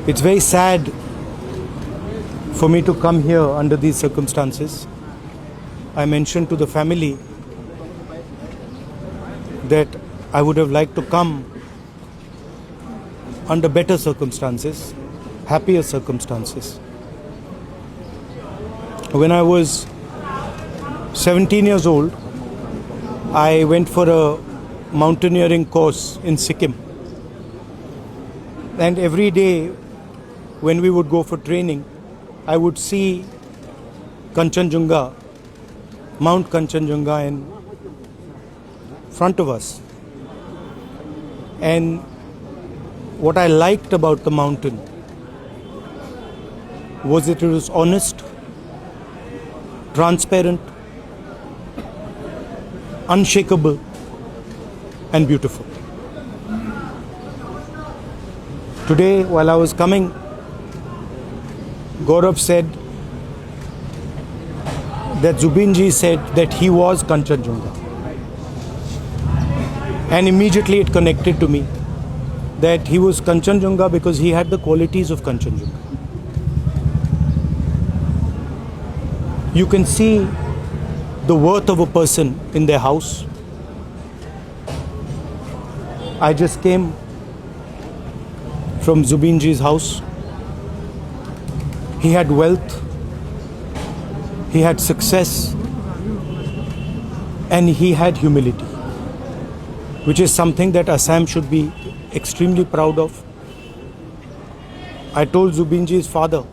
It's very sad for me to come here under these circumstances. I mentioned to the family that I would have liked to come under better circumstances, happier circumstances. When I was 17 years old, I went for a mountaineering course in Sikkim. And every day when we would go for training, I would see Kanchenjunga, Mount Kanchenjunga in front of us. And what I liked about the mountain was that it was honest, transparent, unshakable, and beautiful. Today, while I was coming, Gaurav said that Zubinji said that he was Kanchenjunga. And immediately it connected to me that he was Kanchenjunga because he had the qualities of Kanchenjunga. You can see the worth of a person in their house. I just came from Zubinji's house. He had wealth, he had success, and he had humility, which is something that Assam should be extremely proud of. I told Zubinji's father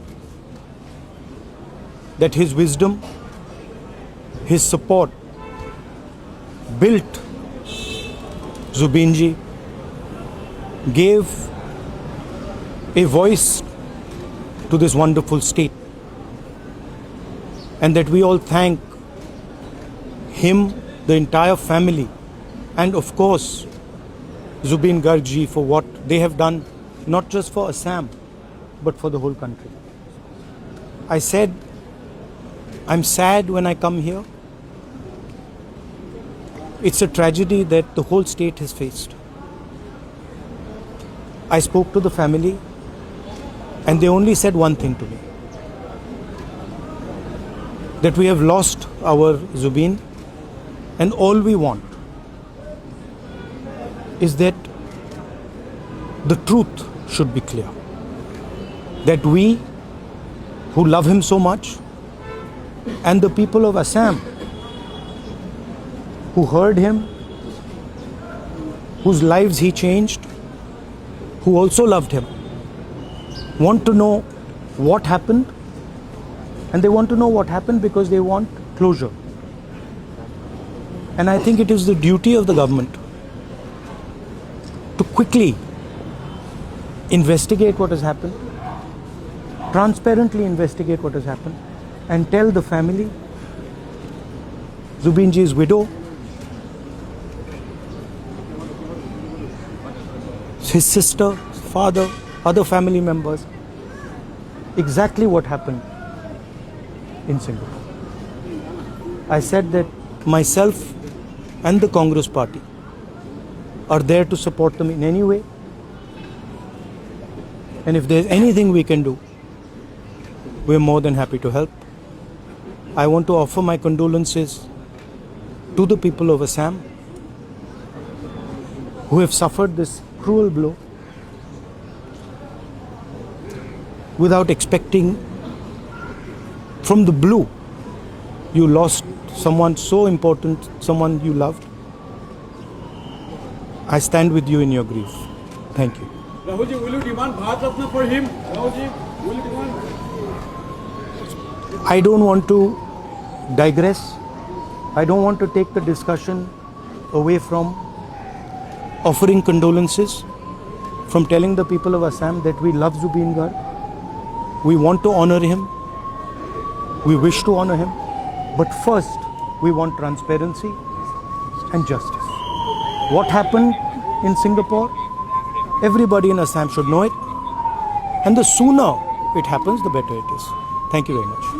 that his wisdom, his support built Zubinji, gave a voice to this wonderful state, and that we all thank him, the entire family, and of course Zubin Garg ji for what they have done, not just for Assam but for the whole country. I said, I'm sad when I come here. It's a tragedy that the whole state has faced. I spoke to the family and they only said one thing to me, that we have lost our Zubin, and all we want is that the truth should be clear. That we who love him so much, and the people of Assam who heard him, whose lives he changed, who also loved him, want to know what happened, and they want to know what happened because they want closure. And I think it is the duty of the government to quickly investigate what has happened, transparently investigate what has happened, and tell the family, Zubinji's widow, his sister, father, other family members, exactly what happened in Singapore. I said that myself and the Congress party are there to support them in any way, and if there's anything we can do, we're more than happy to help. I want to offer my condolences to the people of Assam who have suffered this cruel blow without expecting. From the blue, you lost someone so important, someone you loved. I stand with you in your grief. Thank you. Rahulji, will you demand Bharat Ratna for him? Rahulji, will you demand? I don't want to digress. I don't want to take the discussion away from offering condolences, from telling the people of Assam that we love Zubin Garg. We want to honor him. We wish to honor him. But first, we want transparency and justice. What happened in Singapore? Everybody in Assam should know it. And the sooner it happens, the better it is. Thank you very much.